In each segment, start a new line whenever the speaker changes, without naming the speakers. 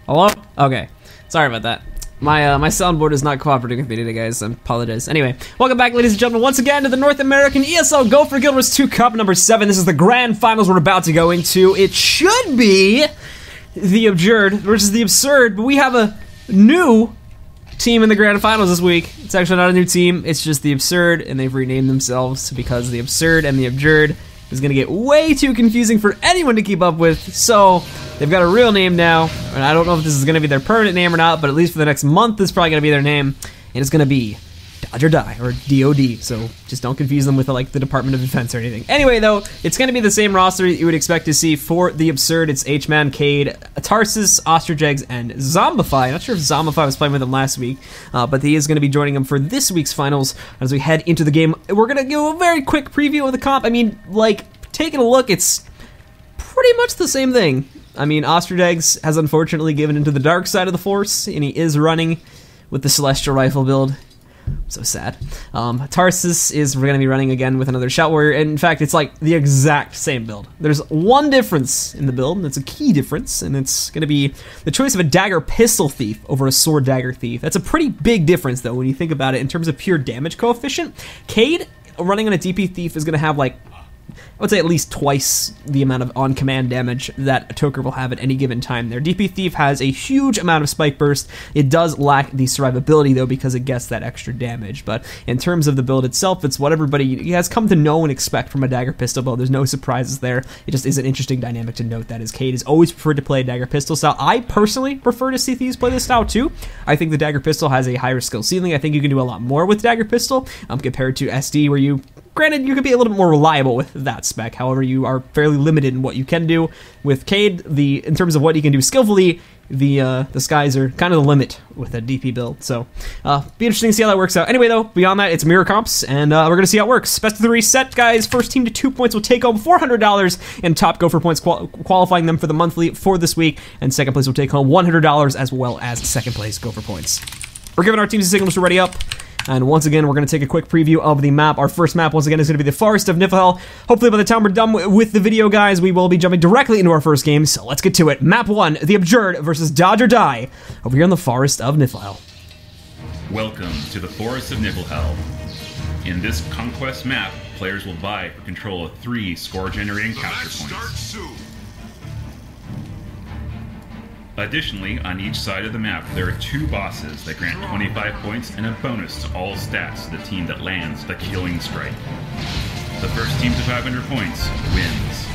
Hello? Okay. Sorry about that. My soundboard is not cooperating with me today, guys. I apologize. Anyway, welcome back, ladies and gentlemen, once again to the North American ESL Go4Guild2 Cup number 7. This is the grand finals we're about to go into. It should be the Abjured versus the Absurd, but we have a new team in the grand finals this week. It's actually not a new team. It's just the Absurd, and they've renamed themselves because the Absurd and the Abjured is going to get way too confusing for anyone to keep up with. So they've got a real name now, and I don't know if this is going to be their permanent name or not, but at least for the next month, it's probably going to be their name, and it's going to be Dodge or Die, or DOD, so just don't confuse them with like the Department of Defense or anything. Anyway, though, it's going to be the same roster that you would expect to see for the Absurd. It's H-Man, Cade, Tarsus, Ostrijegs, and Zombify. Not sure if Zombify was playing with them last week, but he is going to be joining them for this week's finals as we head into the game. We're going to give a very quick preview of the comp. I mean, like, taking a look, it's pretty much the same thing. I mean, Ostrijegs has unfortunately given into the dark side of the Force, and he is running with the Celestial Rifle build. So sad. Tarsus is going to be running again with another Shout Warrior, and in fact, it's like the exact same build. There's one difference in the build, and it's a key difference, and it's going to be the choice of a Dagger Pistol Thief over a Sword Dagger Thief. That's a pretty big difference, though, when you think about it in terms of pure damage coefficient. Cade running on a DP Thief is going to have, like, I would say at least twice the amount of on-command damage that a Toker will have at any given time. Their DP Thief has a huge amount of Spike Burst. It does lack the survivability, though, because it gets that extra damage. But in terms of the build itself, it's what everybody has come to know and expect from a Dagger Pistol build. There's no surprises there. It just is an interesting dynamic to note that as Cade is always preferred to play a Dagger Pistol style. I personally prefer to see Thieves play this style, too. I think the Dagger Pistol has a higher skill ceiling. I think you can do a lot more with Dagger Pistol compared to SD, where you... Granted, you could be a little bit more reliable with that spec. However, you are fairly limited in what you can do. With Cade, in terms of what he can do skillfully, the skies are kind of the limit with a DP build. So, be interesting to see how that works out. Anyway, though, beyond that, it's mirror comps, and we're going to see how it works. Best of 3 set, guys. First team to 2 points will take home $400 in top Go4 points, qualifying them for the monthly for this week. And second place will take home $100 as well as second place Go4 points. We're giving our teams a signal to ready up. And once again, we're going to take a quick preview of the map. Our first map, once again, is going to be the Forest of Niflhel. Hopefully, by the time we're done with the video, guys, we will be jumping directly into our first game. So let's get to it. Map 1, the Abjured versus Dodge or Die, over here in the Forest of Niflhel.
Welcome to the Forest of Niflhel. In this conquest map, players will vie for control of 3 score-generating capture points. Additionally, on each side of the map, there are 2 bosses that grant 25 points and a bonus to all stats to the team that lands the killing strike. The first team to 500 points wins.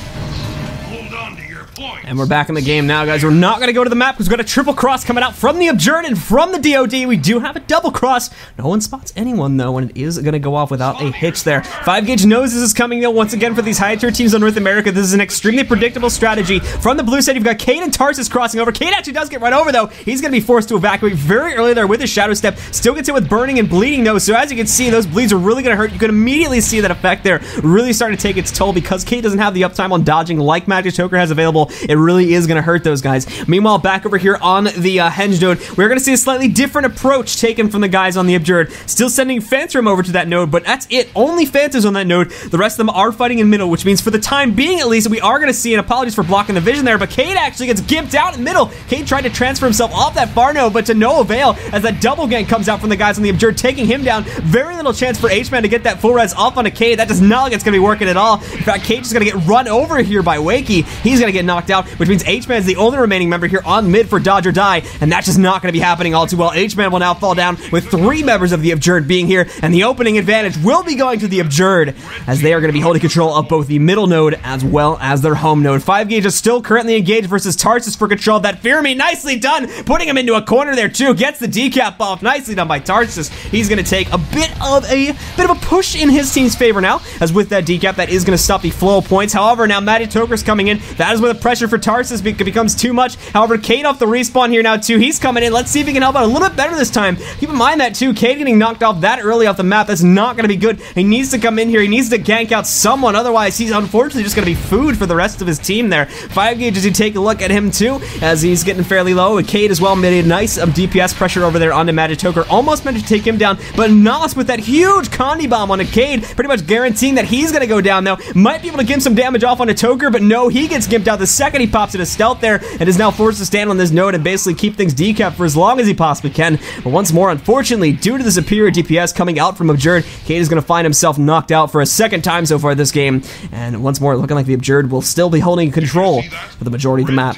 Hold on to your points.
And we're back in the game now, guys. We're not going to go to the map because we've got a triple cross coming out from the Abjured and from the DOD. We do have a double cross. No one spots anyone, though, and it is going to go off without a hitch there. 5-Gauge knows this is coming, though. Once again, for these high-tier teams on North America, this is an extremely predictable strategy. From the blue side, you've got Cade and Tarsus crossing over. Cade actually does get run over, though. He's going to be forced to evacuate very early there with his Shadow Step. Still gets hit with burning and bleeding, though, so as you can see, those bleeds are really going to hurt. You can immediately see that effect there really starting to take its toll because Cade doesn't have the uptime on dodging like Magic Toker has available. It really is going to hurt those guys. Meanwhile, back over here on the Henge node, we're going to see a slightly different approach taken from the guys on the Abjured. Still sending Phantom over to that node, but that's it. Only Phantoms on that node. The rest of them are fighting in middle, which means for the time being, at least, we are going to see, and apologies for blocking the vision there, but Cade actually gets gimped out in middle. Cade tried to transfer himself off that far node, but to no avail as that double gank comes out from the guys on the Abjured, taking him down. Very little chance for H-Man to get that full res off onto Cade. That does not look like it's going to be working at all. In fact, Cade is going to get run over here by Wakey. He's going to get knocked out, which means H-Man is the only remaining member here on mid for Dodge or Die, and that's just not going to be happening all too well. H-Man will now fall down with 3 members of the Abjured being here, and the opening advantage will be going to the Abjured as they are going to be holding control of both the middle node as well as their home node. 5-Gauge is still currently engaged versus Tarsus for control of that Fear Me. Nicely done, putting him into a corner there too. Gets the decap off. Nicely done by Tarsus. He's going to take a bit of a push in his team's favor now, as with that decap, that is going to stop the flow of points. However, now Magic Toker's coming in. That is where the pressure for Tarsus becomes too much. However, Cade off the respawn here now too. He's coming in. Let's see if he can help out a little bit better this time. Keep in mind that too, Cade getting knocked off that early off the map, that's not going to be good. He needs to come in here. He needs to gank out someone. Otherwise, he's unfortunately just going to be food for the rest of his team there. 5-Gauge, as you take a look at him too, as he's getting fairly low. And Cade as well made a nice DPS pressure over there onto Magic Toker. Almost managed to take him down, but Nos with that huge Condi Bomb onto Cade, pretty much guaranteeing that he's going to go down though. Might be able to give some damage off onto Toker, but no, he gets gimped out the second he pops into stealth there and is now forced to stand on this node and basically keep things decapped for as long as he possibly can. But once more, unfortunately, due to the superior DPS coming out from Abjured, Cade is going to find himself knocked out for a second time so far this game. And once more, looking like the Abjured will still be holding control for the majority of the map.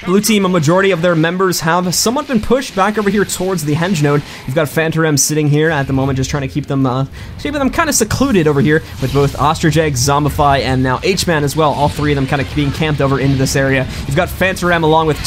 Blue team, a majority of their members have somewhat been pushed back over here towards the henge node. You've got Phantarem sitting here at the moment, just trying to keep them kind of secluded over here with both Ostrojeg, Zombify, and now H-Man as well. All three of them kind of being camped over into this area. You've got Phantarem along with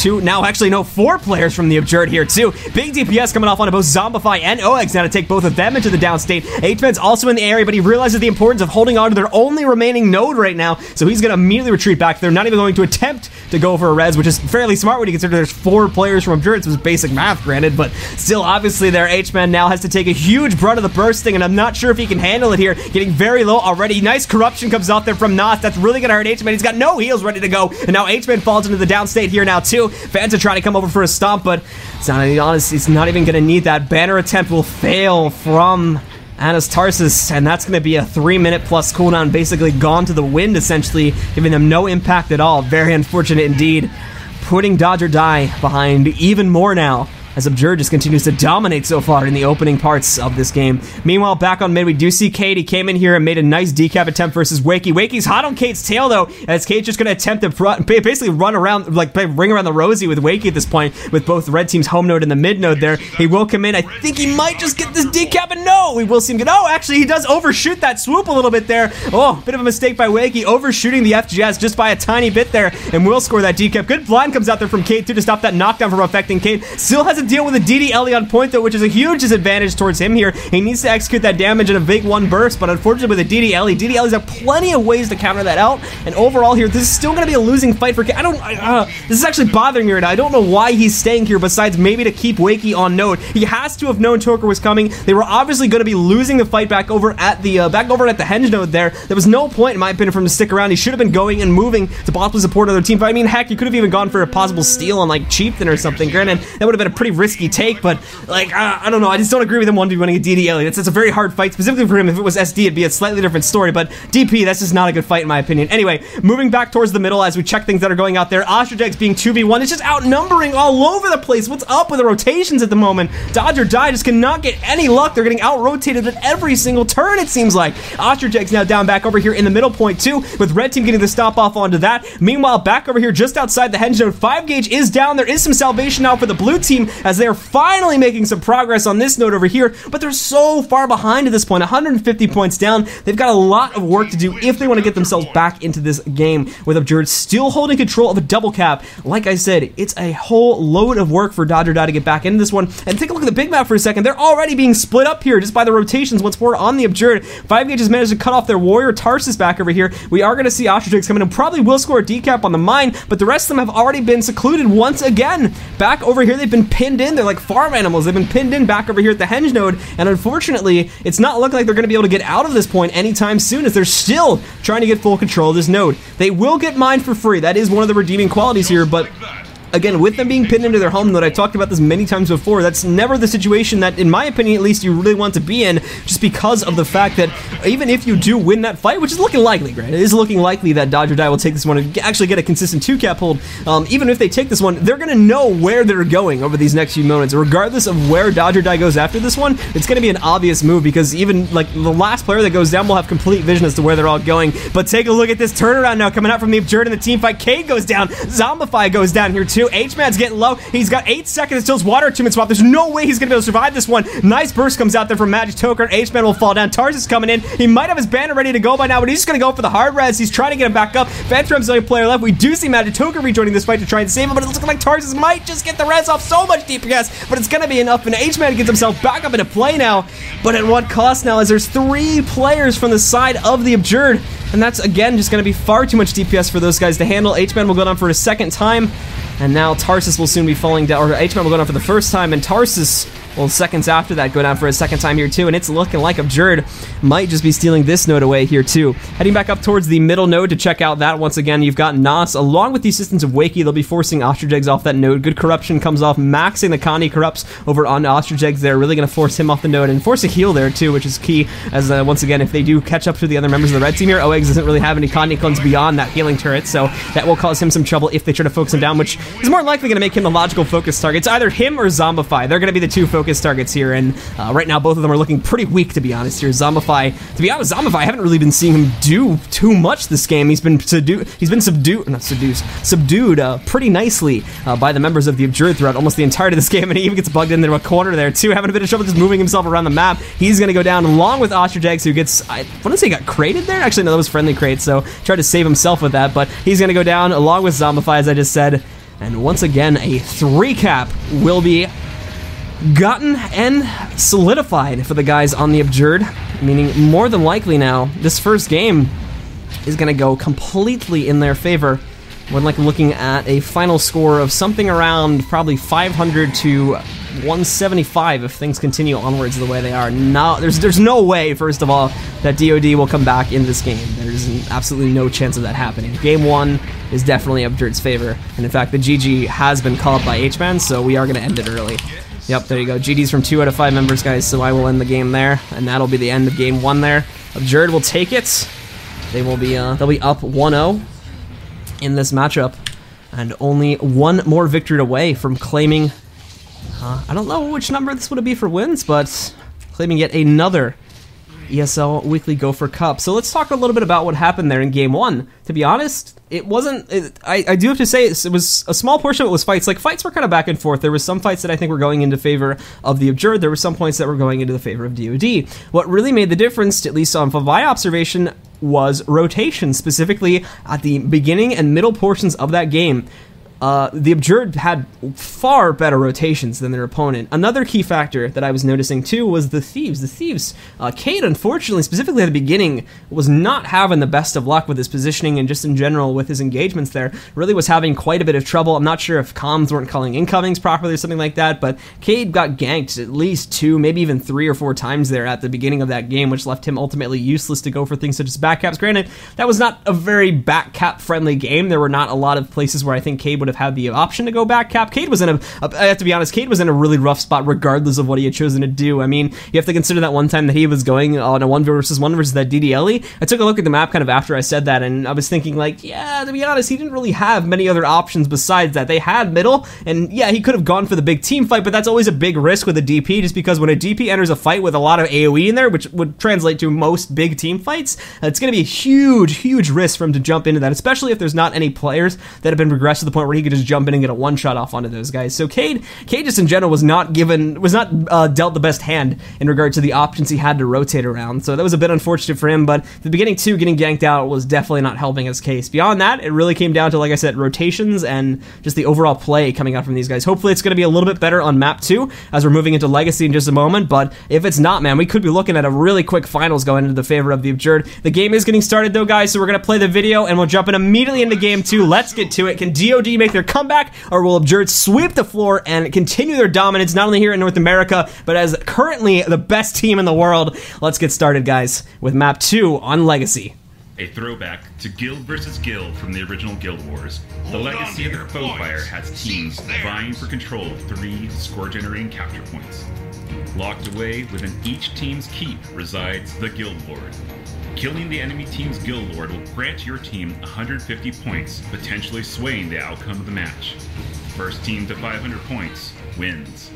four players from the Abjured here too. Big DPS coming off onto both Zombify and OX now to take both of them into the downstate. H-Man's also in the area, but he realizes the importance of holding on to their only remaining node right now, so he's going to immediately retreat back. They're not even going to attempt to go for a res, which is fairly smart when you consider there's 4 players from Abjured. It was basic math, granted, but still, obviously, their H-Man now has to take a huge brunt of the bursting, and I'm not sure if he can handle it here. Getting very low already. Nice corruption comes out there from Nas. That's really going to hurt H-Man. He's got no heals ready to go, and now H-Man falls into the downstate here now, too. Fans are trying to come over for a stomp, but it's not honest. He's not even going to need that. Banner attempt will fail from Anas Tarsus, and that's going to be a 3-minute plus cooldown, basically gone to the wind, essentially, giving them no impact at all. Very unfortunate indeed. Putting Dodge or Die behind even more now, as Abjured just continues to dominate so far in the opening parts of this game. Meanwhile, back on mid, we do see Cade. He came in here and made a nice decap attempt versus Wakey. Wakey's hot on Cade's tail, though, as Cade's just going to attempt to basically run around, like ring around the rosy with Wakey at this point, with both the red team's home node and the mid node there. He will come in. I think he might just get this decap, and no! We will see him get... Oh, actually, he does overshoot that swoop a little bit there. Oh, bit of a mistake by Wakey, overshooting the FGS just by a tiny bit there, and will score that decap. Good blind comes out there from Cade, too, to stop that knockdown from affecting Cade. Still has a deal with a DDLE on point, though, which is a huge disadvantage towards him here. He needs to execute that damage in a big one burst, but unfortunately with a DDLEs have plenty of ways to counter that out, and overall here, this is still going to be a losing fight for Cade. This is actually bothering me right now. I don't know why he's staying here, besides maybe to keep Wakey on node. He has to have known Toker was coming. They were obviously going to be losing the fight back over at the henge node there. There was no point, in my opinion, for him to stick around. He should have been going and moving to possibly support another team. But I mean, heck, he could have even gone for a possible steal on like Chieftain or something. Granted, that would have been a pretty risky take, but like, I don't know. I just don't agree with him 1v winning a DDLE. That's a very hard fight, specifically for him. If it was SD, it'd be a slightly different story, but DP, that's just not a good fight in my opinion. Anyway, moving back towards the middle as we check things that are going out there. Ostrojeg's being 2v1. It's just outnumbering all over the place. What's up with the rotations at the moment? Dodge or Die just cannot get any luck. They're getting out-rotated at every single turn, it seems like. Ostrojeg's now down back over here in the middle point too, with red team getting the stop off onto that. Meanwhile, back over here just outside the henge node, 5 gauge is down. There is some salvation now for the blue team as they are finally making some progress on this node over here, but they're so far behind at this point, 150 points down. They've got a lot of work to do if they want to get themselves back into this game, with Abjured still holding control of a double cap. Like I said, it's a whole load of work for Dodge or Die to get back into this one. And take a look at the big map for a second. They're already being split up here just by the rotations once more on the Abjured. 5 gauge has managed to cut off their warrior Tarsus back over here. We are going to see Ostrojeg come in and probably will score a decap on the mine, but the rest of them have already been secluded once again. Back over here, they've been pinned in. They're like farm animals. They've been pinned in back over here at the henge node, and unfortunately, it's not looking like they're going to be able to get out of this point anytime soon, as they're still trying to get full control of this node. They will get mined for free. That is one of the redeeming qualities here, but again, with them being pinned into their home node, I talked about this many times before, that's never the situation that, in my opinion at least, you really want to be in, just because of the fact that even if you do win that fight, which is looking likely, Grant, it is looking likely that Dodge or Die will take this one and actually get a consistent 2-cap hold. Even if they take this one, they're going to know where they're going over these next few moments. Regardless of where Dodge or Die goes after this one, it's going to be an obvious move, because even like the last player that goes down will have complete vision as to where they're all going. But take a look at this turnaround now coming out from the Abjured in the team fight. Cade goes down, Zombify goes down here too. H-Man's getting low. He's got 8 seconds until his water attunement swap. There's no way he's going to be able to survive this one. Nice burst comes out there from Magic Toker. H-Man will fall down. Tarsus coming in. He might have his banner ready to go by now, but he's just going to go for the hard res. He's trying to get him back up. Phantarem's the only player left. We do see Magic Toker rejoining this fight to try and save him, but it looks like Tarsus might just get the res off. So much DPS, but it's going to be enough, and H-Man gets himself back up into play now, but at what cost now, as there's 3 players from the side of the Abjured, and that's again just going to be far too much DPS for those guys to handle. H-Man will go down for a second time, and now Tarsus will soon be falling down, or H-Man will go down for the first time, and Tarsus Well, seconds after that, go down for a second time here too, and it's looking like Abjured might just be stealing this node away here too. Heading back up towards the middle node to check out that once again, you've got Nas along with the assistance of Wakey. They'll be forcing Ostrich off that node. Good corruption comes off, maxing the Connie corrupts over on Ostrich. They're really going to force him off the node and force a heal there too, which is key. As once again, if they do catch up to the other members of the red team here, OEGS doesn't really have any Connie clones beyond that healing turret, so that will cause him some trouble if they try to focus him down, which is more likely going to make him the logical focus target. It's either him or Zombify. They're going to be the two focus targets here, and right now both of them are looking pretty weak, to be honest here. Zombify, I haven't really been seeing him do too much this game. He's been subdued pretty nicely by the members of the Abjured throughout almost the entirety of this game, and he even gets bugged into a corner there too, having a bit of trouble just moving himself around the map. He's going to go down along with Ostrich, who gets, I want to say got crated there? Actually, no, that was friendly crate, so tried to save himself with that, but he's going to go down along with Zombify, as I just said, and once again, a 3-cap will be gotten and solidified for the guys on the Abjured, meaning more than likely now, this first game is going to go completely in their favor. We're looking at a final score of something around probably 500 to 175 if things continue onwards the way they are. Now, there's no way, first of all, that DOD will come back in this game. There's absolutely no chance of that happening. Game 1 is definitely Abjured's favor, and in fact, the GG has been called by H-Man, so we are going to end it early. Yep, there you go. GG's from 2 out of 5 members, guys, so I will end the game there, and that'll be the end of Game 1 there. Abjured will take it. They'll be up 1-0 in this matchup, and only one more victory away from claiming, I don't know which number this would be for wins, but claiming yet another ESL Weekly Go4 Cup. So let's talk a little bit about what happened there in Game 1. To be honest, it wasn't, I do have to say, it was a small portion of it was fights. Like, fights were kind of back and forth. There was some fights that I think were going into favor of the Abjured. There were some points that were going into the favor of DOD. What really made the difference, at least from my observation, was rotation, specifically at the beginning and middle portions of that game. The Abjured had far better rotations than their opponent. Another key factor that I was noticing too was the Thieves. Cade, unfortunately, specifically at the beginning, was not having the best of luck with his positioning and just in general with his engagements there. Really was having quite a bit of trouble. I'm not sure if comms weren't calling incomings properly or something like that, but Cade got ganked at least 2, maybe even 3 or 4 times there at the beginning of that game, which left him ultimately useless to go for things such as backcaps. Granted, that was not a very backcap friendly game. There were not a lot of places where I think Cade would have had the option to go back cap. Cade was I have to be honest, Cade was in a really rough spot regardless of what he had chosen to do. I mean, you have to consider that one time that he was going on a 1 versus 1 versus that DDLE. I took a look at the map kind of after I said that, and I was thinking like, yeah, to be honest, he didn't really have many other options besides that. They had middle, and yeah, he could have gone for the big team fight, but that's always a big risk with a DP, just because when a DP enters a fight with a lot of AoE in there, which would translate to most big team fights, it's going to be a huge risk for him to jump into that, especially if there's not any players that have been progressed to the point where he could just jump in and get a one-shot off onto those guys. So Cade just in general was not dealt the best hand in regard to the options he had to rotate around. So that was a bit unfortunate for him, but at the beginning too, getting ganked out was definitely not helping his case. Beyond that, it really came down to, like I said, rotations and just the overall play coming out from these guys. Hopefully it's going to be a little bit better on map 2 as we're moving into Legacy in just a moment, but if it's not, man, we could be looking at a really quick finals going into the favor of the Abjured. The game is getting started though, guys, so we're going to play the video and we'll jump in immediately into Game 2. Let's get to it. Can DOD make their comeback, or will Abjured sweep the floor and continue their dominance, not only here in North America, but as currently the best team in the world? Let's get started, guys, with map 2 on Legacy.
A throwback to Guild vs. Guild from the original Guild Wars. The legacy of the Bowfire has teams vying for control of 3 score-generating capture points. Locked away within each team's keep resides the Guild Lord. Killing the enemy team's Guild Lord will grant your team 150 points, potentially swaying the outcome of the match. First team to 500 points wins.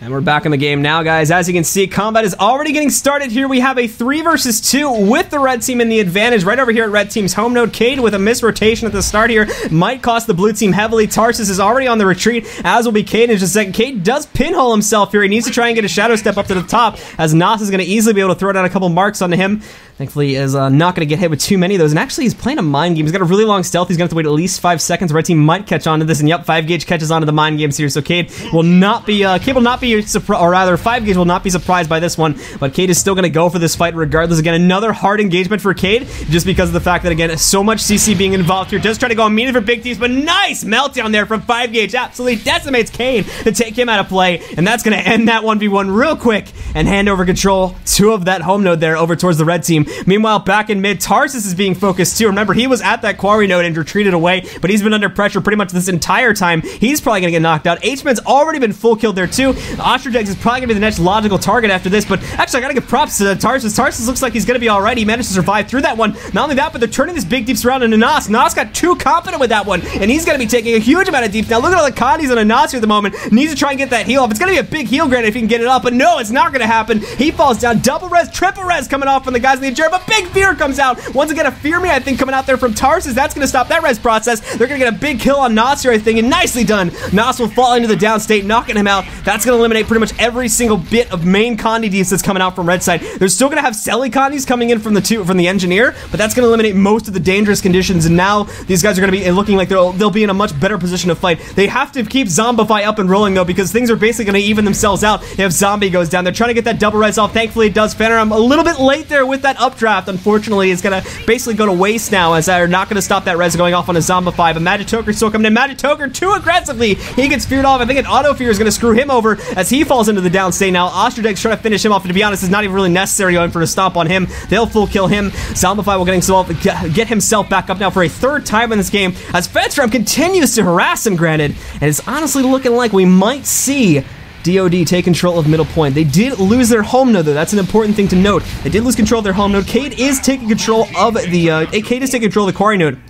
And we're back in the game now, guys. As you can see, combat is already getting started here. We have a 3 versus 2 with the red team in the advantage right over here at red team's home node. Cade with a misrotation at the start here might cost the blue team heavily. Tarsus is already on the retreat, as will be Cade in just a second. Cade does pinhole himself here. He needs to try and get a shadow step up to the top, as Nas is going to easily be able to throw down a couple marks onto him. Thankfully, is not going to get hit with too many of those. And actually, he's playing a mind game. He's got a really long stealth. He's going to have to wait at least 5 seconds. Red team might catch on to this. And yep, 5-gauge catches onto the mind games here. So Cade will not be, or rather, 5-gauge will not be surprised by this one. But Cade is still going to go for this fight regardless. Again, another hard engagement for Cade, just because of the fact that, again, so much CC being involved here. Just trying to go immediately for big teams, but nice meltdown there from 5-gauge. Absolutely decimates Cade to take him out of play. And that's going to end that 1v1 real quick and hand over control of that home node there over towards the red team. Meanwhile, back in mid, Tarsus is being focused too. Remember, he was at that quarry node and retreated away, but he's been under pressure pretty much this entire time. He's probably going to get knocked out. H-Man's already been full killed there too. Ostradex is probably going to be the next logical target after this, but actually I got to give props to Tarsus. Tarsus looks like he's going to be alright. He managed to survive through that one. Not only that, but they're turning this big deeps around into Nas. Nas got too confident with that one, and he's going to be taking a huge amount of deeps. Now look at all the Condies on a Nas here at the moment. Needs to try and get that heal off. It's going to be a big heal granted if he can get it up, but no, it's not going to happen. He falls down. Double res, triple res coming off from the guys in the Abjured, but big fear comes out. Once again, a Fear Me, I think, coming out there from Tarsus. That's going to stop that res process. They're going to get a big kill on Nas here, I think, and nicely done. Nas will fall into the down state, knocking him out. That's going to eliminate pretty much every single bit of main Condi deeps that's coming out from red side. They're still going to have Selly Condis coming in from the engineer, but that's going to eliminate most of the dangerous conditions, and now these guys are going to be looking like they'll be in a much better position to fight. They have to keep Zombify up and rolling, though, because things are basically going to even themselves out if Zombie goes down. They're trying to get that double res off. Thankfully, it does. Fenrir, I'm a little bit late there with that updraft. Unfortunately, it's going to basically go to waste now, as they're not going to stop that res going off on a Zombify, but Magic Toker's still coming in. Magic Toker too aggressively. He gets feared off. I think an auto fear is going to screw him over as he falls into the down state now. Ostradex trying to finish him off, and to be honest, it's not even really necessary going for a stomp on him. They'll full kill him. Zombify will get himself back up now for a third time in this game as Fedstrom continues to harass him, granted, and it's honestly looking like we might see DOD take control of middle point. They did lose their home node, though. That's an important thing to note. They did lose control of their home node. Cade is taking control of the quarry node.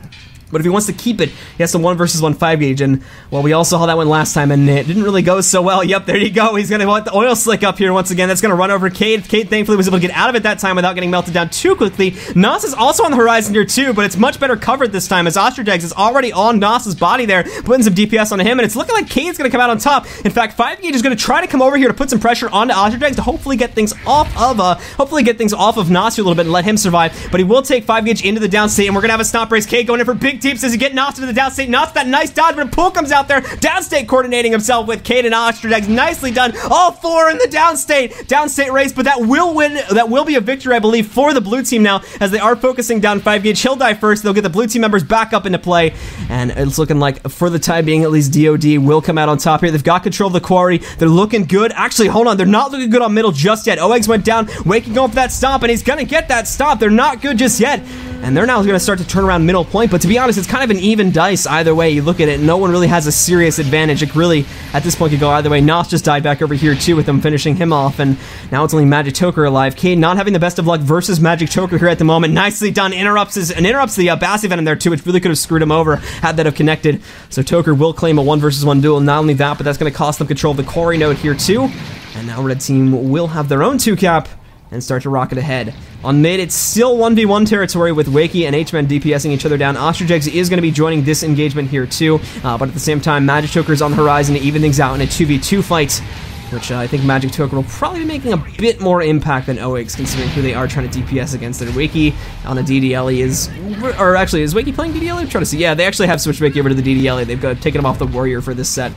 But if he wants to keep it, he has to 1 versus 1 5-gauge, and, well, we all saw how that went last time, and it didn't really go so well. Yep, there you go. He's going to want the oil slick up here once again. That's going to run over Cade. Cade, thankfully, was able to get out of it that time without getting melted down too quickly. Nas is also on the horizon here, too, but it's much better covered this time, as Ostradex is already on Nas's body there, putting some DPS on him, and it's looking like Cade's going to come out on top. In fact, 5-gauge is going to try to come over here to put some pressure onto Ostradex to hopefully get things off of Nas here a little bit and let him survive, but he will take 5-gauge into the down state, and we're going to have a stomp race. Cade going in for big deeps as he get Nas to the downstate. Not that nice dodge, but a pull comes out there. Downstate coordinating himself with Cade and Ostradex. Nicely done. All 4 in the downstate race, but that will win. That will be a victory, I believe, for the blue team now, as they are focusing down 5-gauge. He'll die first. They'll get the blue team members back up into play, and it's looking like, for the time being, at least DOD will come out on top here. They've got control of the quarry. They're looking good. Actually, hold on. They're not looking good on middle just yet. OEGS went down, waking up for that stomp, and he's going to get that stomp. They're not good just yet. And they're now going to start to turn around middle point, but to be honest, it's kind of an even dice either way you look at it. No one really has a serious advantage. It really, at this point, could go either way. Nos just died back over here, too, with them finishing him off, and now it's only Magic Toker alive. Cade not having the best of luck versus Magic Toker here at the moment. Nicely done. Interrupts the Bass event in there, too, which really could have screwed him over had that have connected. So Toker will claim a 1 versus 1 duel. Not only that, but that's going to cost them control of the quarry node here, too. And now Red Team will have their own 2-cap and start to rocket ahead. On mid, it's still 1v1 territory with Wakey and H-Men DPSing each other down. Ostradex is going to be joining this engagement here too, but at the same time, Magic Toker is on the horizon to even things out in a 2v2 fight, which I think Magic Toker will probably be making a bit more impact than OEGS, considering who they are trying to DPS against. Their Wakey on the DDLE is Wakey playing DDLE? I'm trying to see. Yeah, they actually have switched Wakey over to the DDLE. They've taken him off the Warrior for this set.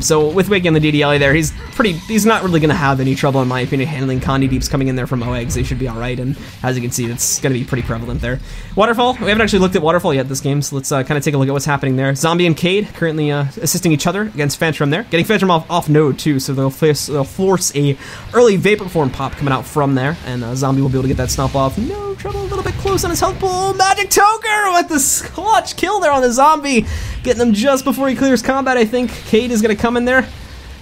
So with Wakey on the DDLE there, he's not really going to have any trouble, in my opinion, handling Condi Deeps coming in there from OEGS. They should be alright, and as you can see, it's going to be pretty prevalent there. Waterfall, we haven't actually looked at Waterfall yet this game, so let's kind of take a look at what's happening there. Zombie and Cade currently assisting each other against Phantom there. Getting Phantom off node too, so they'll force a early Vapor Form pop coming out from there, and Zombie will be able to get that stomp off. No trouble, a little bit close on his health pool. Magic Toker with the clutch kill there on the Zombie, getting him just before he clears combat. I think Cade is going to come in there.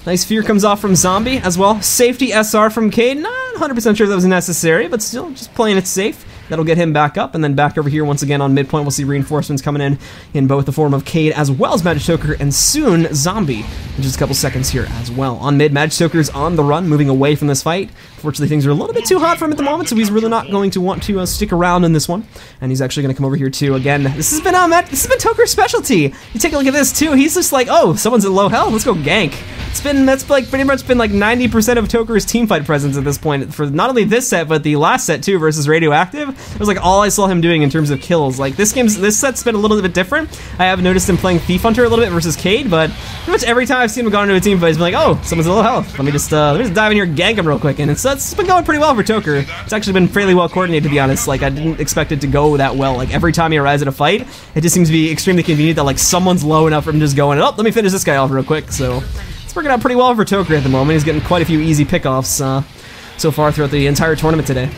Nice fear comes off from Zombie as well. Safety SR from Cade. Not 100% sure that was necessary, but still just playing it safe. That'll get him back up, and then back over here once again on midpoint. We'll see reinforcements coming in both the form of Cade as well as Magic Toker, and soon Zombie in just a couple seconds here as well. On mid, Magic Toker's on the run, moving away from this fight. Fortunately, things are a little bit too hot for him at the moment, so he's really not going to want to stick around in this one. And he's actually going to come over here too. Again, this has been Toker's specialty. You take a look at this too. He's just like, oh, someone's at low health, let's go gank. That's like pretty much been like 90% of Toker's teamfight presence at this point. again, for not only this set, but the last set too versus Radioactive, it was like all I saw him doing in terms of kills. Like this set's been a little bit different. I have noticed him playing Thief Hunter a little bit versus Cade, but pretty much every time I've seen him go into a team fight, he's been like, oh, someone's a little health. Let me just dive in here and gank him real quick. And it's been going pretty well for Toker. It's actually been fairly well coordinated, to be honest. Like I didn't expect it to go that well. Like every time he arrives at a fight, it just seems to be extremely convenient that like someone's low enough for him just going, oh, let me finish this guy off real quick. So it's working out pretty well for Toker at the moment. He's getting quite a few easy pickoffs so far throughout the entire tournament today.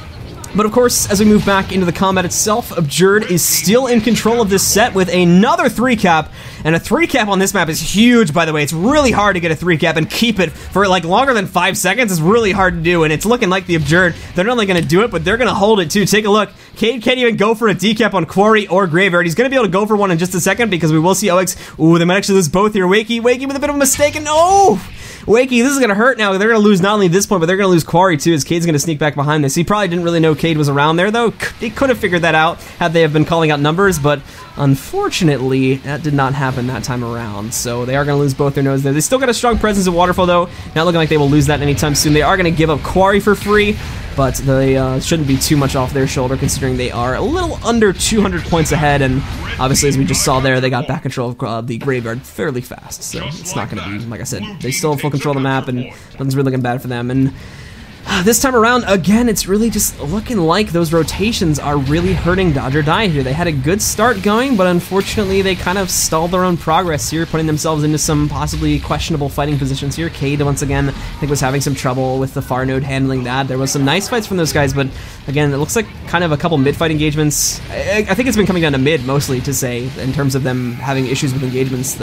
But of course, as we move back into the combat itself, Abjured is still in control of this set with another 3-cap, and a 3-cap on this map is huge, by the way. It's really hard to get a 3-cap and keep it for like longer than 5 seconds. It's really hard to do, and it's looking like the Abjured, they're not only going to do it, but they're going to hold it too. Take a look. Cade can't even go for a decap on Quarry or Graveyard. He's going to be able to go for one in just a second because we will see OX. Ooh, they might actually lose both here. Wakey with a bit of a mistake, and oh! Wakey, this is going to hurt now. They're going to lose not only this point, but they're going to lose Quarry too, as Cade's going to sneak back behind this. He probably didn't really know Cade was around there, though. They could have figured that out had they have been calling out numbers, but unfortunately, that did not happen that time around. So they are going to lose both their nodes there. They still got a strong presence of Waterfall, though. Not looking like they will lose that anytime soon. They are going to give up Quarry for free, but they shouldn't be too much off their shoulder, considering they are a little under 200 points ahead, and obviously, as we just saw there, they got back control of the Graveyard fairly fast, so it's not going to be, like I said, they still have full control of the map, and nothing's really looking bad for them. And this time around, again, it's really just looking like those rotations are really hurting Dodge or Die here. They had a good start going, but unfortunately, they kind of stalled their own progress here, putting themselves into some possibly questionable fighting positions here. Cade, once again, I think was having some trouble with the far node handling that. There was some nice fights from those guys, but again, it looks like kind of a couple mid-fight engagements. I think it's been coming down to mid, mostly, to say, in terms of them having issues with engagements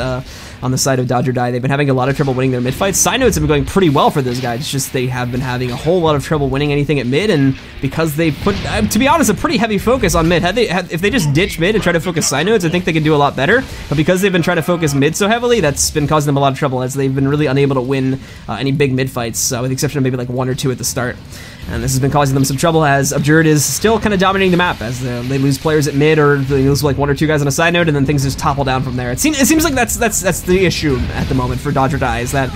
on the side of Dodge or Die. They've been having a lot of trouble winning their mid-fights. Side nodes have been going pretty well for those guys, it's just they have been having a whole lot of trouble winning anything at mid, and because they put, to be honest, a pretty heavy focus on mid. If they just ditch mid and try to focus side nodes, I think they could do a lot better, but because they've been trying to focus mid so heavily, that's been causing them a lot of trouble, as they've been really unable to win any big mid fights, with the exception of maybe like 1 or 2 at the start. And this has been causing them some trouble, as Abjured is still kind of dominating the map, as they lose players at mid, or they lose like 1 or 2 guys on a side node, and then things just topple down from there. It seems like that's the issue at the moment for Dodge or Die, is that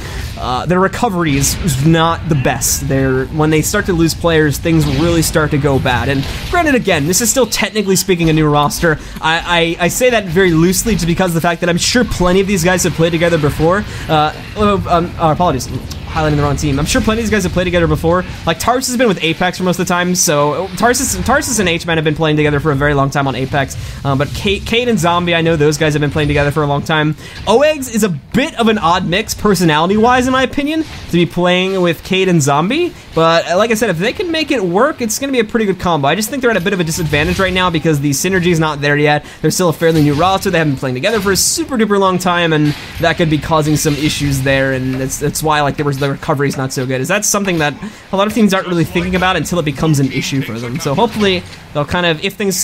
their recovery is not the best. When they start to lose players, things really start to go bad. And granted, again, this is still technically speaking a new roster. I say that very loosely just because of the fact that I'm sure plenty of these guys have played together before. Apologies. Highlighting the wrong team. I'm sure plenty of these guys have played together before. Like, Tarsus has been with Apex for most of the time, so Tarsus and H-Man have been playing together for a very long time on Apex, but Cade and Zombie, I know those guys have been playing together for a long time. OEGS is a bit of an odd mix, personality-wise, in my opinion, to be playing with Cade and Zombie, but like I said, if they can make it work, it's going to be a pretty good combo. I just think they're at a bit of a disadvantage right now because the synergy is not there yet. They're still a fairly new roster. They haven't been playing together for a super-duper long time, and that could be causing some issues there, and that's why, like, the recovery is not so good. Is that something that a lot of teams aren't really thinking about until it becomes an issue for them. So hopefully they'll kind of, if things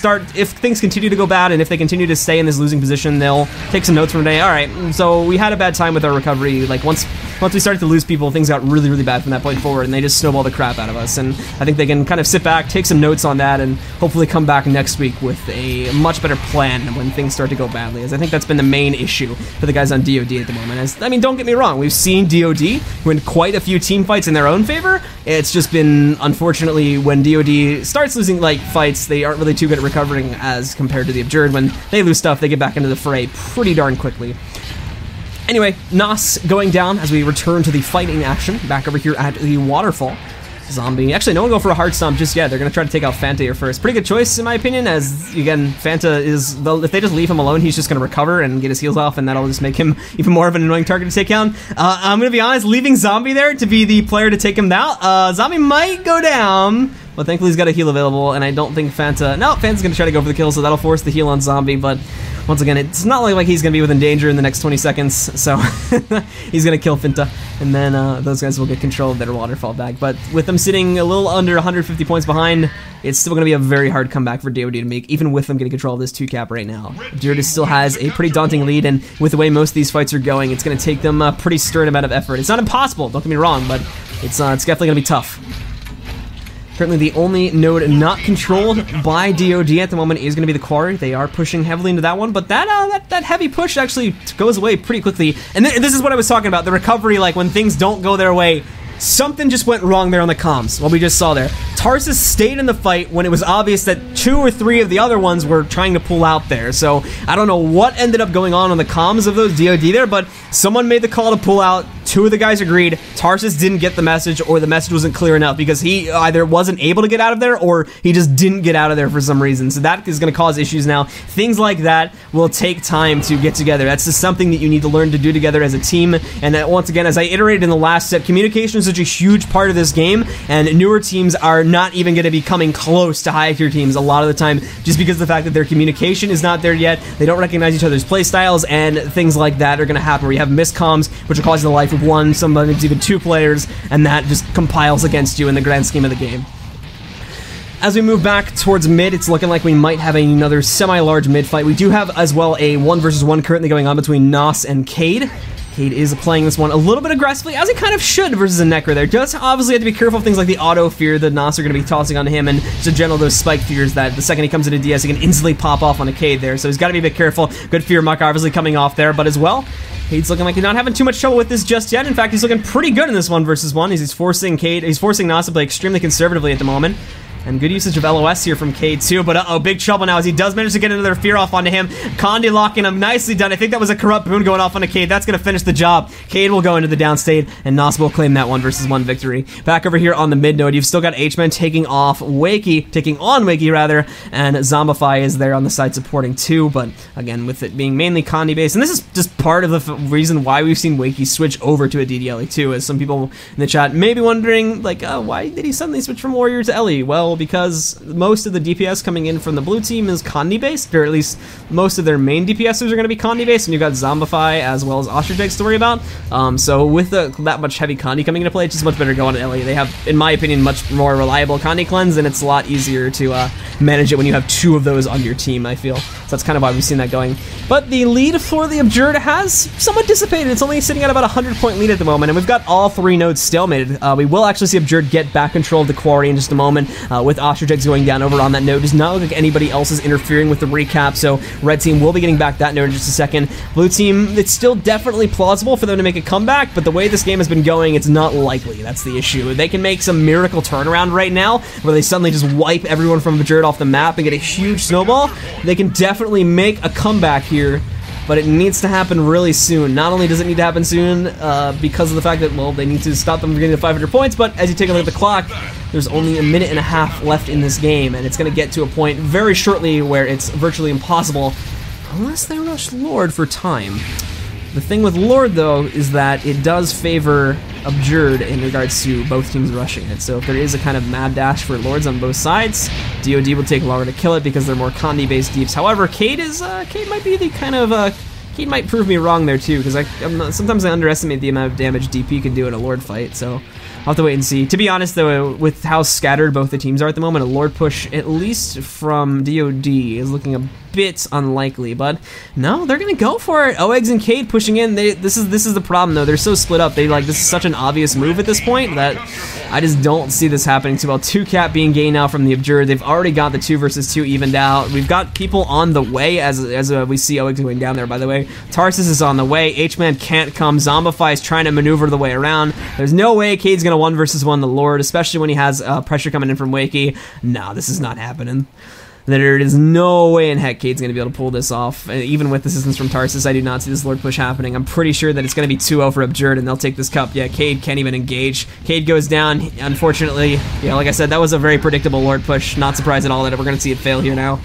continue to go bad and if they continue to stay in this losing position, they'll take some notes from today. All right, so we had a bad time with our recovery. Like once we started to lose people, things got really, really bad from that point forward, and they just snowballed the crap out of us. And I think they can kind of sit back, take some notes on that, and hopefully come back next week with a much better plan when things start to go badly, as I think that's been the main issue for the guys on DOD at the moment. I mean, don't get me wrong, we've seen DOD win quite a few team fights in their own favor. It's just been, unfortunately, when DOD starts losing like fights, they aren't really too good at recovering as compared to the Abjured. When they lose stuff, they get back into the fray pretty darn quickly. Anyway, Nos going down as we return to the fighting action back over here at the waterfall. Zombie. Actually, no one go for a hard stomp just yet. They're going to try to take out Fanta here first. Pretty good choice, in my opinion, as, again, Fanta is, if they just leave him alone, he's just going to recover and get his heals off, and that'll just make him even more of an annoying target to take down. I'm going to be honest, leaving Zombie there to be the player to take him down, Zombie might go down, but thankfully he's got a heal available, and I don't think Fanta... No, Fanta's going to try to go for the kill, so that'll force the heal on Zombie, but once again, it's not like he's going to be within danger in the next 20 seconds, so he's going to kill Finta, and then those guys will get control of their waterfall bag. But with them sitting a little under 150 points behind, it's still going to be a very hard comeback for DOD to make, even with them getting control of this 2-cap right now. Abjured still has a pretty daunting lead, and with the way most of these fights are going, it's going to take them a pretty stern amount of effort. It's not impossible, don't get me wrong, but it's definitely going to be tough. Currently, the only node not controlled by DOD at the moment is going to be the Quarry. They are pushing heavily into that one, but that heavy push actually goes away pretty quickly. And this is what I was talking about, the recovery, like when things don't go their way, something just went wrong there on the comms, what we just saw there. Tarsus stayed in the fight when it was obvious that 2 or 3 of the other ones were trying to pull out there. So I don't know what ended up going on the comms of those DOD there, but someone made the call to pull out. 2 of the guys agreed. Tarsus didn't get the message, or the message wasn't clear enough because he either wasn't able to get out of there or he just didn't get out of there for some reason. So that is going to cause issues now. Things like that will take time to get together. That's just something that you need to learn to do together as a team. And that, once again, as I iterated in the last set, communication is such a huge part of this game, and newer teams are not even going to be coming close to higher tier teams a lot of the time just because of the fact that their communication is not there yet. They don't recognize each other's play styles, and things like that are going to happen where you have miscomms, which are causing the life of 1, sometimes even 2 players, and that just compiles against you in the grand scheme of the game. As we move back towards mid, it's looking like we might have another semi-large mid fight. We do have as well a 1 versus 1 currently going on between Nos and Cade. Cade is playing this one a little bit aggressively, as he kind of should versus a Necro there. Does obviously have to be careful of things like the auto fear that Nos are going to be tossing on him, and just in general those spike fears that the second he comes into DS, he can instantly pop off on a Cade there. So he's got to be a bit careful. Good fear muck obviously coming off there, but as well, Cade's looking like he's not having too much trouble with this just yet. In fact, he's looking pretty good in this 1 versus 1. He's forcing Nos to play extremely conservatively at the moment. And good usage of LOS here from Cade too, but uh-oh, big trouble now as he does manage to get another fear off onto him. Condi locking him, nicely done. I think that was a corrupt boon going off onto Cade. That's going to finish the job. Cade will go into the downstate, and Nos will claim that 1 versus 1 victory. Back over here on the mid node, you've still got H-Man taking on Wakey rather, and Zombify is there on the side supporting too, but again, with it being mainly Condi based, and this is just part of the reason why we've seen Wakey switch over to a DDLE too, as some people in the chat may be wondering, like, why did he suddenly switch from Warrior to Ellie? Well, because most of the DPS coming in from the blue team is Condi based, or at least most of their main DPSers are going to be Condi based, and you've got Zombify as well as Ostrich to worry about. So with that much heavy Condi coming into play, it's just much better to go on Ellie. They have, in my opinion, much more reliable Condi cleanse, and it's a lot easier to manage it when you have 2 of those on your team, I feel. So that's kind of why we've seen that going. But the lead for the Abjured has somewhat dissipated. It's only sitting at about a 100-point lead at the moment, and we've got all 3 nodes stalemated. We will actually see Abjured get back control of the quarry in just a moment, with Ostrich going down over on that node. Does not look like anybody else is interfering with the recap, so red team will be getting back that node in just a second. Blue team, it's still definitely plausible for them to make a comeback, but the way this game has been going, it's not likely. That's the issue. They can make some miracle turnaround right now, where they suddenly just wipe everyone from Abjured off the map and get a huge snowball. They can definitely make a comeback here, but it needs to happen really soon. Not only does it need to happen soon because of the fact that, well, they need to stop them from getting to 500 points, but as you take a look at the clock, there's only a minute and a half left in this game, and it's going to get to a point very shortly where it's virtually impossible, unless they rush Lord for time. The thing with Lord, though, is that it does favor Abjured in regards to both teams rushing it. So if there is a kind of mad dash for Lords on both sides, DOD will take longer to kill it because they're more Condi-based deeps. However, Cade might be the kind of... Cade might prove me wrong there, too, because sometimes I underestimate the amount of damage DP can do in a Lord fight, so I'll have to wait and see. To be honest, though, with how scattered both the teams are at the moment, a Lord push, at least from DOD, is looking a bit unlikely, but no, they're gonna go for it. OEGS and Cade pushing in. This is the problem, though. They're so split up. This is such an obvious move at this point that I just don't see this happening too well. 2-cap being gained now from the Abjured. They've already got the 2 versus 2 evened out. We've got people on the way as we see OEGS going down there, by the way. Tarsus is on the way. H-Man can't come. Zombify is trying to maneuver the way around. There's no way Cade's gonna 1 versus 1 the Lord, especially when he has pressure coming in from Wakey. No, this is not happening. There is no way in heck Cade's going to be able to pull this off. Even with assistance from Tarsus, I do not see this Lord push happening. I'm pretty sure that it's going to be 2-0 for Abjured, and they'll take this cup. Yeah, Cade can't even engage. Cade goes down, unfortunately. Yeah, like I said, that was a very predictable Lord push. Not surprised at all that we're going to see it fail here now.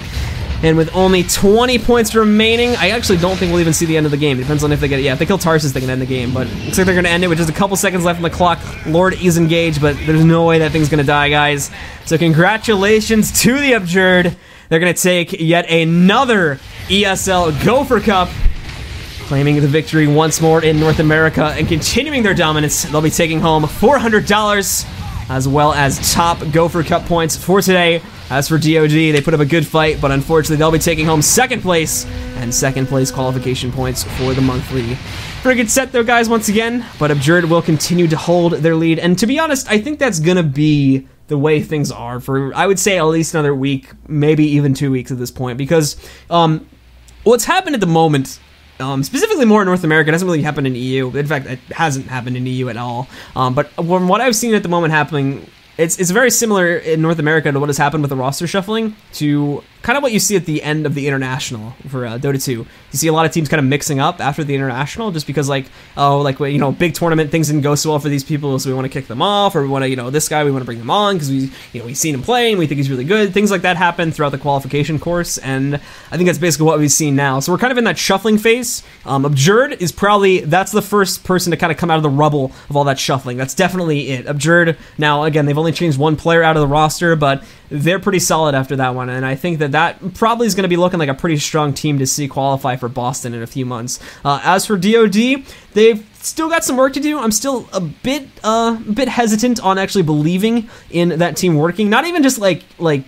And with only 20 points remaining, I actually don't think we'll even see the end of the game. It depends on if they get it. Yeah, if they kill Tarsus, they can end the game. But it looks like they're going to end it with just a couple seconds left on the clock. Lord is engaged, but there's no way that thing's going to die, guys. So congratulations to the Abjured. They're going to take yet another ESL Go4Cup, claiming the victory once more in North America and continuing their dominance. They'll be taking home $400 as well as top Go4Cup points for today. As for DOG, they put up a good fight, but unfortunately they'll be taking home 2nd place and 2nd place qualification points for the monthly. Pretty good set though, guys, once again, but Abjured will continue to hold their lead, and to be honest, I think that's going to be the way things are for, I would say, at least another week, maybe even 2 weeks at this point, because what's happened at the moment specifically more in North America. It doesn't really happen in EU. In fact, it hasn't happened in EU at all. But from what I've seen at the moment happening, it's very similar in North America to what has happened with the roster shuffling to kind of what you see at the end of the International for Dota 2. You see a lot of teams kind of mixing up after the International just because, like, big tournament, things didn't go so well for these people, so we want to kick them off, or we want to, this guy, we want to bring them on because we've seen him play and we think he's really good. Things like that happen throughout the qualification course, and I think that's basically what we've seen now. So we're kind of in that shuffling phase. Abjured is that's the first person to kind of come out of the rubble of all that shuffling. That's definitely it. Abjured, now, again, they've only changed one player out of the roster, but they're pretty solid after that one, and I think that probably is going to be looking like a pretty strong team to see qualify for Boston in a few months. As for DOD, they've still got some work to do. I'm still a bit hesitant on actually believing in that team working. Not even just like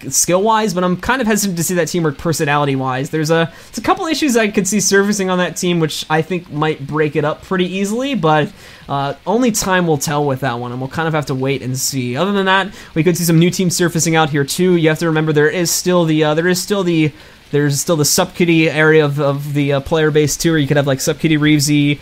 skill wise, but I'm kind of hesitant to see that team work personality wise. There's a couple issues I could see surfacing on that team, which I think might break it up pretty easily. But only time will tell with that one, and we'll kind of have to wait and see. Other than that, we could see some new teams surfacing out here too. You have to remember there's still the Subkitty area of the player base too, where you could have like Subkitty, Reevesy,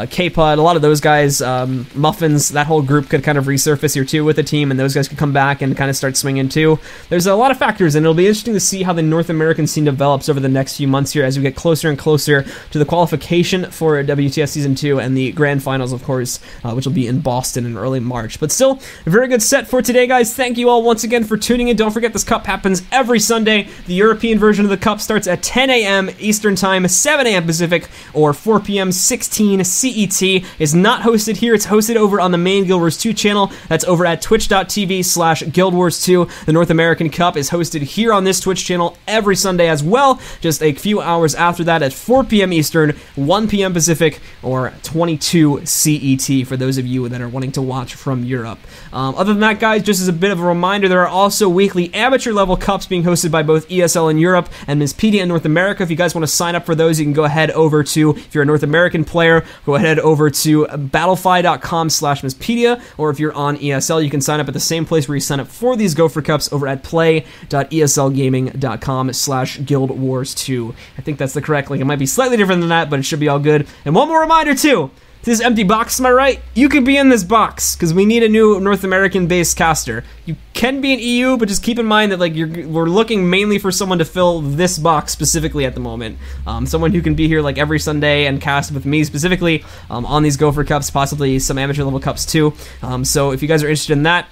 K-Pod, a lot of those guys, Muffins, that whole group could kind of resurface here too with the team, and those guys could come back and kind of start swinging too. There's a lot of factors, and it'll be interesting to see how the North American scene develops over the next few months here as we get closer and closer to the qualification for WTS Season 2 and the Grand Finals, of course, which will be in Boston in early March. But still, a very good set for today, guys. Thank you all once again for tuning in. Don't forget, this cup happens every Sunday. The European version of the cup starts at 10 a.m. Eastern Time, 7 a.m. Pacific, or 4 p.m. 16 CET. It's not hosted here. It's hosted over on the main Guild Wars 2 channel. That's over at twitch.tv/GuildWars2. The North American Cup is hosted here on this Twitch channel every Sunday as well, just a few hours after that at 4 p.m. Eastern, 1 p.m. Pacific, or 22 CET for those of you that are wanting to watch from Europe. Other than that, guys, just as a bit of a reminder, there are also weekly amateur level cups being hosted by both ESL in Europe and Mizpedia in North America. If you guys want to sign up for those, you can go ahead over to, if you're a North American player, go ahead over to battlefy.com/Mizpedia, or if you're on ESL, you can sign up at the same place where you sign up for these Go4 Cups over at play.eslgaming.com/guildwars2. I think that's the correct link. It might be slightly different than that, but it should be all good. And one more reminder too, this empty box, am I right? You could be in this box, because we need a new North American-based caster. You can be in EU, but just keep in mind that we're looking mainly for someone to fill this box specifically at the moment. Someone who can be here like every Sunday and cast with me specifically on these Go4 Cups, possibly some amateur-level cups too. So if you guys are interested in that,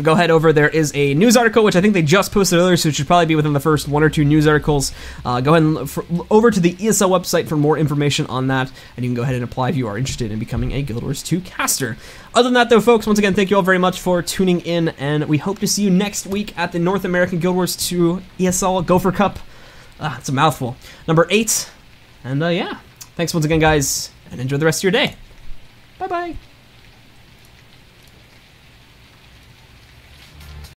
go ahead over. There is a news article, which I think they just posted earlier, so it should probably be within the first 1 or 2 news articles. Go ahead and over to the ESL website for more information on that, and you can go ahead and apply if you are interested in becoming a Guild Wars 2 caster. Other than that, though, folks, once again, thank you all very much for tuning in, and we hope to see you next week at the North American Guild Wars 2 ESL Go4 Cup. It's a mouthful. Number 8. And yeah, thanks once again, guys, and enjoy the rest of your day. Bye-bye.